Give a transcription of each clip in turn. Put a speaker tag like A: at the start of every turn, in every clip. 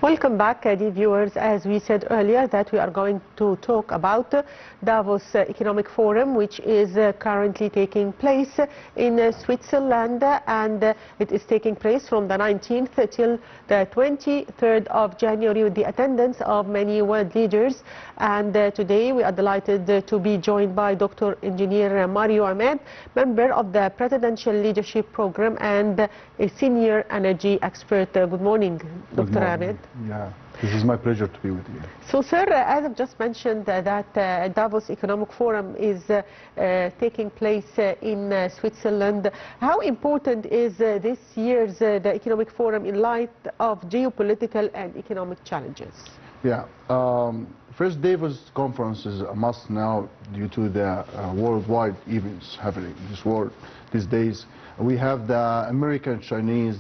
A: Welcome back, dear viewers. As we said earlier, that we are going to talk about Davos Economic Forum, which is currently taking place in Switzerland, and it is taking place from the 19th till the 23rd of January with the attendance of many world leaders. And today we are delighted to be joined by Dr. Engineer Mario Emad, member of the Presidential Leadership Program and a senior energy expert. Good morning, Dr. Emad.
B: Yeah, this is my pleasure to be with you.
A: So, sir, as I've just mentioned, that Davos Economic Forum is taking place in Switzerland. How important is this year's the Economic Forum in light of geopolitical and economic challenges?
B: Yeah, first Davos conference is a must now due to the worldwide events happening this world these days. We have the American-Chinese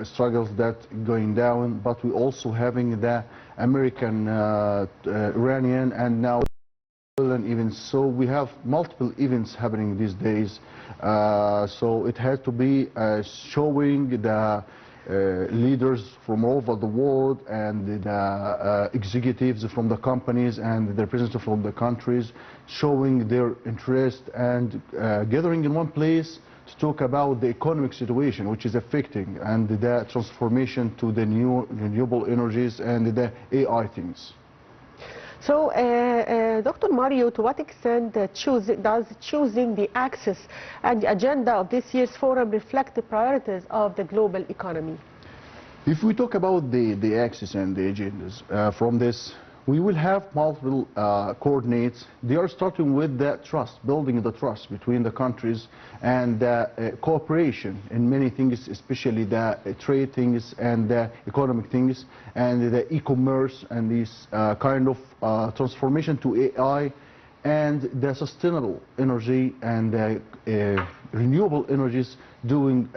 B: struggles that going down, but we also having the American-Iranian and now events. So we have multiple events happening these days. So it had to be showing the leaders from all over the world and the executives from the companies and the representatives from the countries showing their interest and gathering in one place to talk about the economic situation which is affecting and the transformation to the new renewable energies and the AI things.
A: So, Dr. Mario, to what extent does choosing the axis and the agenda of this year's forum reflect the priorities of the global economy?
B: If we talk about the axis and the agendas from this, we will have multiple coordinates. They are starting with the trust, building the trust between the countries and cooperation in many things, especially the trade things and the economic things and the e-commerce and this kind of transformation to AI and the sustainable energy and renewable energies doing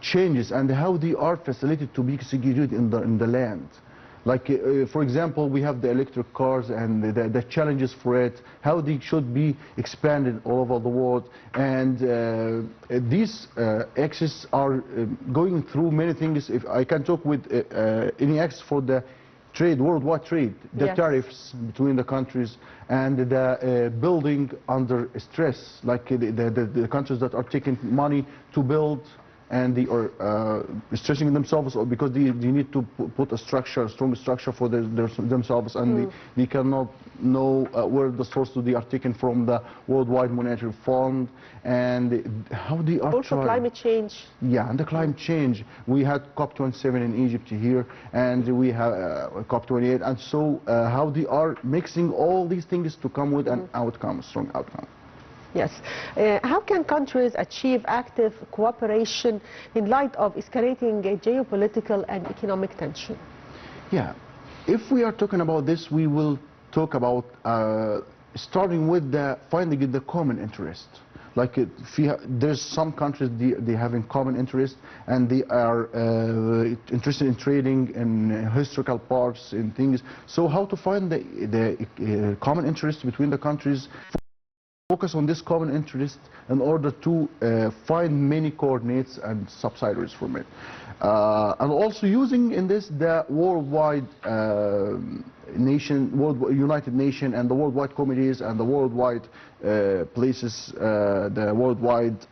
B: changes and how they are facilitated to be executed in the land. Like, for example, we have the electric cars and the challenges for it, how they should be expanded all over the world. And these axes are going through many things. If I can talk with any axis for the trade, worldwide trade, the
A: yes.
B: tariffs between the countries and the building under stress, like the countries that are taking money to build and they are stressing themselves because they need to put a structure, a strong structure for themselves, and they cannot know where the source they are taken from the Worldwide Monetary Fund and how they are
A: also climate change.
B: Yeah, and the climate change. We had COP27 in Egypt here, and we have COP28, and so how they are mixing all these things to come with an outcome, a strong outcome.
A: Yes. How can countries achieve active cooperation in light of escalating geopolitical and economic tension? Yeah.
B: If we are talking about this, we will talk about starting with finding the common interest. Like there's some countries they have in common interest and they are interested in trading in historical parks and things. So how to find the common interest between the countries? Focus on this common interest in order to find many coordinates and subsidiaries from it. And also using in this the worldwide United Nations and the worldwide committees and the worldwide places, the worldwide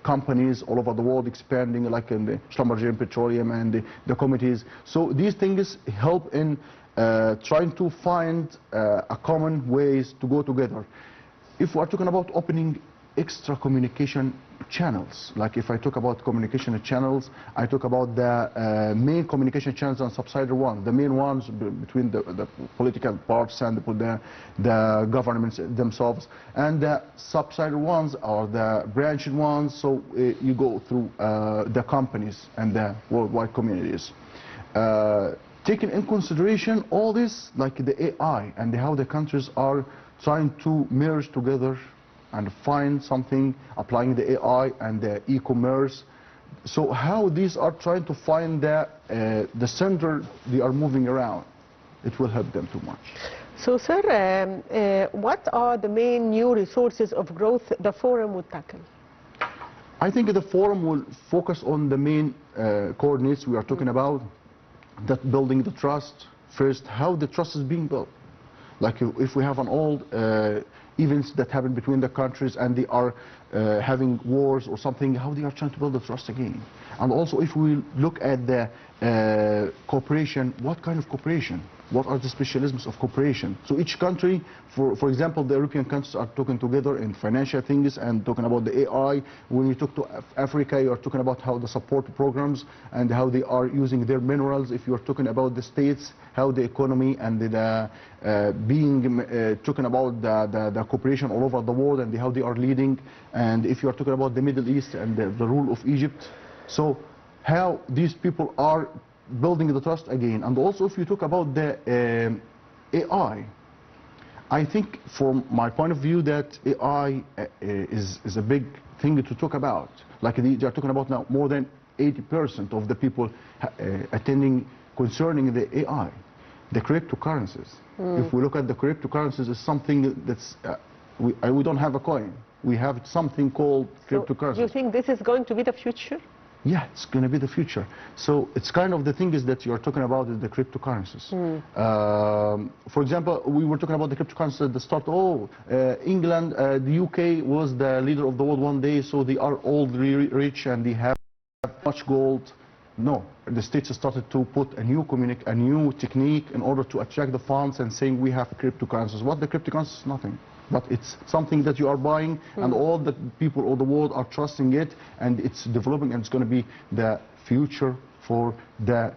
B: companies all over the world expanding, like in the Schlumberger Petroleum and the committees. So these things help in trying to find a common ways to go together. If we are talking about opening extra communication channels, like if I talk about communication channels, I talk about the main communication channels and subsidiary ones, the main ones between the political parts and the governments themselves, and the subsidiary ones are the branched ones, so you go through the companies and the worldwide communities. Taking in consideration all this, like the AI and how the countries are trying to merge together and find something, applying the AI and the e-commerce. So how these are trying to find the center they are moving around, it will help them too much.
A: So, sir, what are the main new resources of growth the forum would tackle?
B: I think the forum will focus on the main coordinates we are talking about. that building the trust, first, how the trust is being built. Like if we have an old events that happen between the countries and they are having wars or something, how they are trying to build the trust again. And also if we look at the cooperation, what kind of cooperation? What are the specialisms of cooperation? So each country, for example, the European countries are talking together in financial things and talking about the AI. When you talk to Africa, you are talking about how the support programs and how they are using their minerals. If you are talking about the states, how the economy and the talking about the cooperation all over the world and how they are leading. And if you are talking about the Middle East and the rule of Egypt, so how these people are building the trust again. And also if you talk about the AI, I think from my point of view that AI is a big thing to talk about. Like they are talking about now more than 80% of the people attending concerning the AI, the cryptocurrencies. If we look at the cryptocurrencies, it's something that's, we don't have a coin. We have something called cryptocurrencies.
A: So do you think this is going to be the future?
B: Yeah, it's going to be the future. So it's kind of the thing is that you're talking about is the cryptocurrencies. For example, we were talking about the cryptocurrencies at the start. Oh, England, the UK was the leader of the world one day, so they are all really rich and they have much gold. No, the states started to put a new technique in order to attract the funds and saying we have cryptocurrencies. What the cryptocurrencies is nothing. But it's something that you are buying and all the people of the world are trusting it and it's developing and it's going to be the future for the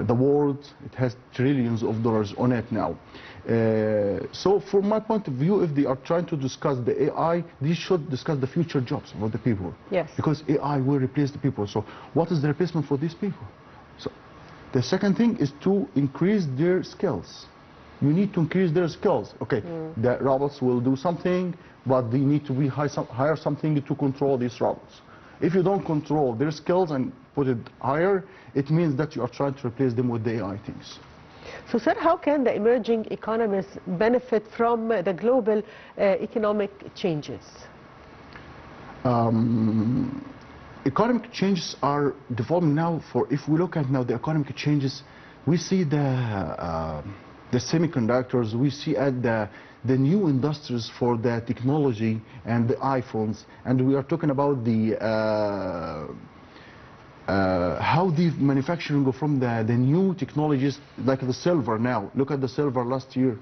B: world. It has trillions of dollars on it now. So from my point of view, if they are trying to discuss the AI, they should discuss the future jobs for the people.
A: Yes.
B: Because AI will replace the people. So what is the replacement for these people? So the second thing is to increase their skills. You need to increase their skills. Okay, the robots will do something, but they need to hire something to control these robots. If you don't control their skills and put it higher, it means that you are trying to replace them with the AI things.
A: So, sir, how can the emerging economies benefit from the global economic changes?
B: Economic changes are developing now. If we look at now the economic changes, we see the semiconductors, we see at the new industries for the technology and the iPhones, and we are talking about the how the manufacturing go from the new technologies, like the silver now. Look at the silver last year.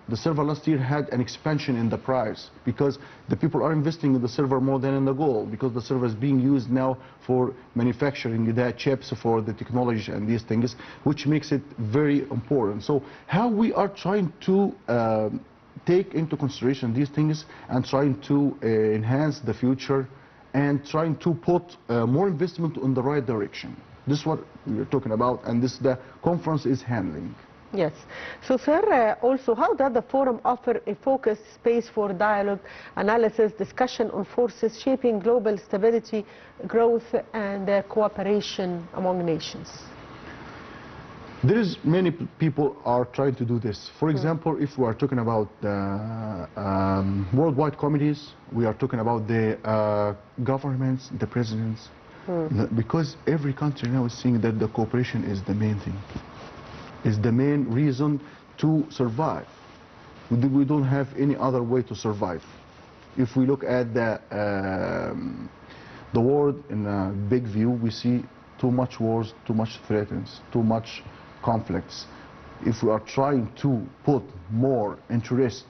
B: The silver last year had an expansion in the price because the people are investing in the silver more than in the gold, because the silver is being used now for manufacturing the chips for the technology and these things, which makes it very important. So how we are trying to take into consideration these things and trying to enhance the future and trying to put more investment in the right direction. This is what we are talking about, and this the conference is handling.
A: Yes. So, sir, also, how does the forum offer a focused space for dialogue, analysis, discussion on forces shaping global stability, growth, and cooperation among nations?
B: There is many people are trying to do this. For example, if we are talking about worldwide committees, we are talking about the governments, the presidents, because every country now is seeing that the cooperation is the main thing, is the main reason to survive. We don't have any other way to survive. If we look at the world in a big view, we see too much wars, too much threats, too much conflicts. If we are trying to put more interest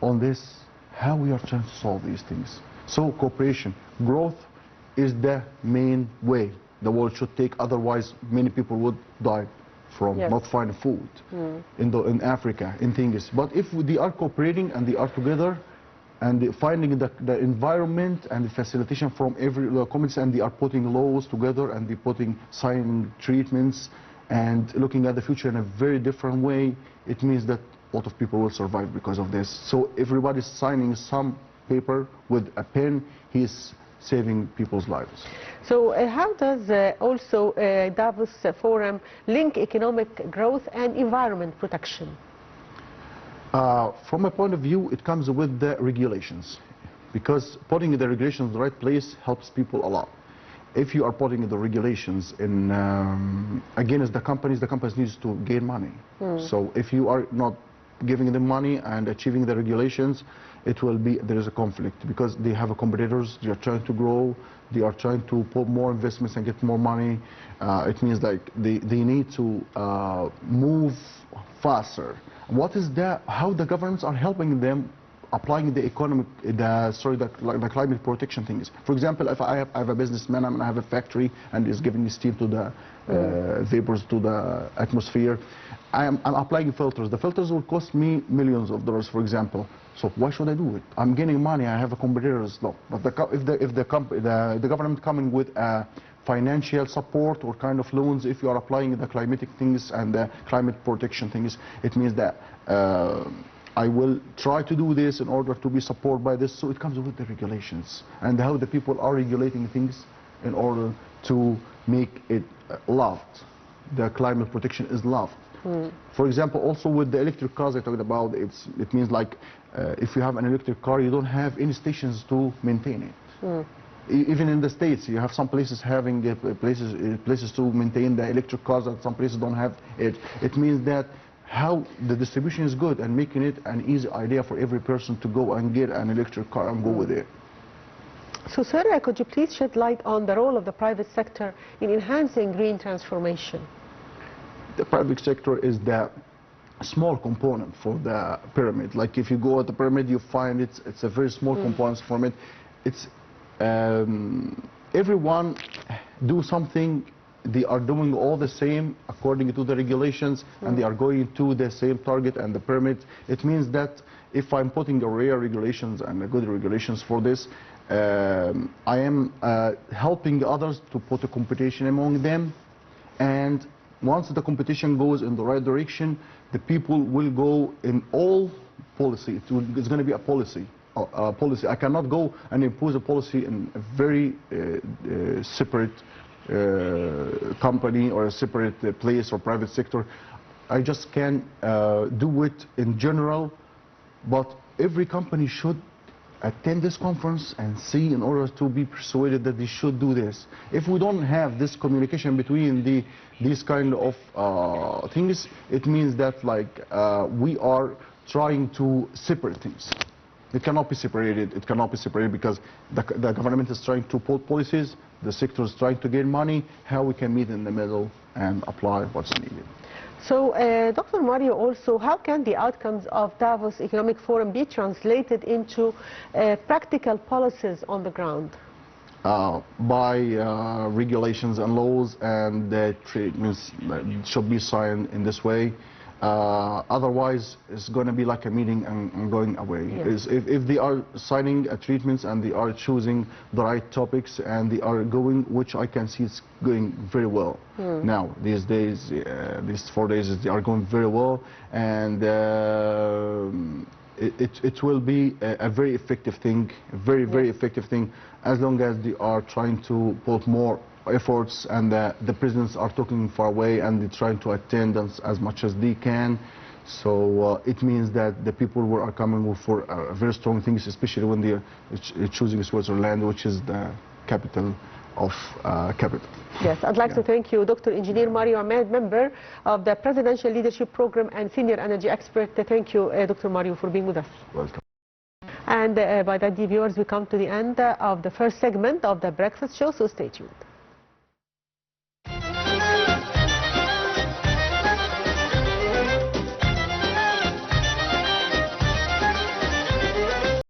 B: on this, how we are trying to solve these things? So cooperation, growth is the main way the world should take, otherwise many people would die from not finding food in Africa, in things. But if they are cooperating and they are together and finding the environment and the facilitation from every communities, and they are putting laws together and they signing treatments and looking at the future in a very different way, it means that a lot of people will survive because of this. So everybody's signing some paper with a pen, he's saving people's lives.
A: So how does also Davos Forum link economic growth and environment protection?
B: From a point of view, it comes with the regulations, because putting the regulations in the right place helps people a lot. if you are putting the regulations in against the companies needs to gain money. So if you are not giving them money and achieving the regulations, there is a conflict, because they have competitors, they are trying to grow, they are trying to put more investments and get more money. It means like they need to move faster. What is that? How the governments are helping them applying the the climate protection things. For example, if I have a businessman and I have a factory and is giving steam to the vapors to the atmosphere, I'm applying filters. The filters will cost me millions of dollars, for example. So why should I do it? I'm gaining money. I have a competitor's law. But if the government coming with financial support or kind of loans, if you are applying the climatic things and the climate protection things, it means that I will try to do this in order to be supported by this. So it comes with the regulations and how the people are regulating things in order to make it loved. The climate protection is loved. For example, also with the electric cars I talked about, it means like if you have an electric car, you don't have any stations to maintain it. Even in the States, you have some places having places to maintain the electric cars, and some places don't have it. It means that how the distribution is good and making it an easy idea for every person to go and get an electric car and go with it.
A: So, sir, could you please shed light on the role of the private sector in enhancing green transformation?
B: The private sector is the small component for the pyramid. Like if you go at the pyramid, you find it's a very small component from it. It's everyone do something. They are doing all the same according to the regulations, and they are going to the same target and the pyramid. It means that if I'm putting a rare regulations and a good regulations for this, I am helping others to put a competition among them, and once the competition goes in the right direction, the people will go in all policy. It's going to be a policy. I cannot go and impose a policy in a very separate company or a separate place or private sector. I just can do it in general, but every company should attend this conference and see in order to be persuaded that they should do this. If we don't have this communication between these kind of things, it means that like we are trying to separate things. It cannot be separated. It cannot be separated because the government is trying to put policies, the sector is trying to gain money. How we can meet in the middle and apply what's needed.
A: So, Dr. Mario, also, how can the outcomes of Davos Economic Forum be translated into practical policies on the ground?
B: By regulations and laws, and the treatments should be signed in this way. Otherwise, it's going to be like a meeting and going away. Yes. If they are signing treatments and they are choosing the right topics and they are going, which I can see it's going very well. Now, these days, these 4 days, they are going very well, and it will be a very effective thing, very effective thing, as long as they are trying to put more efforts, and the presidents are talking far away and they're trying to attend as much as they can. So it means that the people who are coming for very strong things, especially when they're choosing Switzerland, which is the capital of capital.
A: Yes, I'd like to thank you, Dr. Engineer Mario Emad, member of the Presidential Leadership Program and Senior Energy Expert. Thank you, Dr. Mario, for being with us.
B: Welcome.
A: And by that, dear viewers, we come to the end of the first segment of the Breakfast Show, so stay tuned.